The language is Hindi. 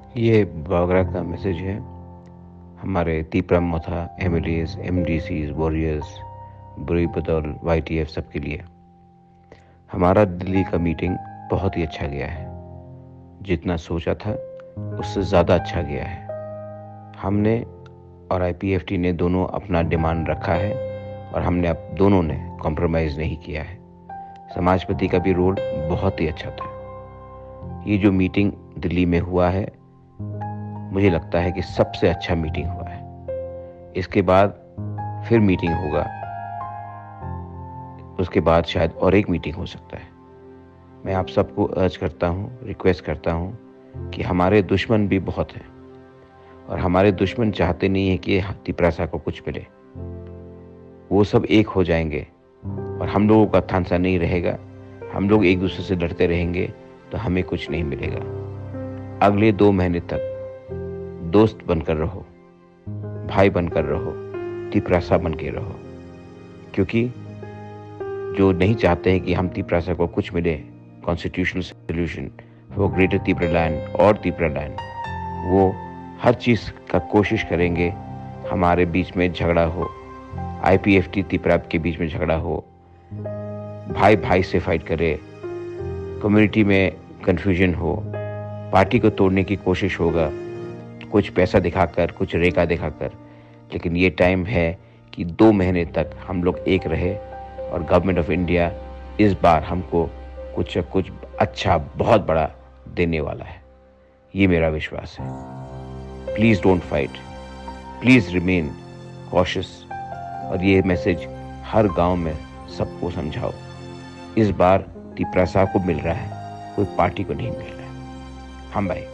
ये बागरा का मैसेज है हमारे तीपरा मोथा एमएलएस, एमडीसीज, वॉरियर्स, बुरी बदौल, वाईटीएफ सबके लिए। हमारा दिल्ली का मीटिंग बहुत ही अच्छा गया है। जितना सोचा था उससे ज़्यादा अच्छा गया है। हमने और आईपीएफटी ने दोनों अपना डिमांड रखा है और हमने अब दोनों ने कॉम्प्रोमाइज़ नहीं किया है। समाजपति का भी रोल बहुत ही अच्छा था। ये जो मीटिंग दिल्ली में हुआ है, मुझे लगता है कि सबसे अच्छा मीटिंग हुआ है। इसके बाद फिर मीटिंग होगा, उसके बाद शायद और एक मीटिंग हो सकता है। मैं आप सबको अर्ज करता हूँ, रिक्वेस्ट करता हूँ कि हमारे दुश्मन भी बहुत हैं और हमारे दुश्मन चाहते नहीं है कि तिपरासा को कुछ मिले। वो सब एक हो जाएंगे और हम लोगों का थांसा नहीं रहेगा। हम लोग एक दूसरे से लड़ते रहेंगे तो हमें कुछ नहीं मिलेगा। अगले 2 महीने तक दोस्त बनकर रहो, भाई बनकर रहो, तिपरासा बन के रहो, क्योंकि जो नहीं चाहते हैं कि हम तिपरासा को कुछ मिले, कॉन्स्टिट्यूशनल सोल्यूशन फॉर ग्रेटर तिपरालैंड और तिपरालैंड, वो हर चीज़ का कोशिश करेंगे हमारे बीच में झगड़ा हो, आईपीएफटी तिपरा के बीच में झगड़ा हो, भाई भाई से फाइट करे, कम्युनिटी में कन्फ्यूजन हो, पार्टी को तोड़ने की कोशिश होगा, कुछ पैसा दिखाकर, कुछ रेखा दिखाकर। लेकिन ये टाइम है कि 2 महीने तक हम लोग एक रहे और गवर्नमेंट ऑफ इंडिया इस बार हमको कुछ न कुछ अच्छा बहुत बड़ा देने वाला है। ये मेरा विश्वास है। Please don't fight, please remain cautious. और ये मैसेज हर गांव में सबको समझाओ। इस बार तिपरासा को मिल रहा है, कोई पार्टी को नहीं मिल रहा है। हम भाई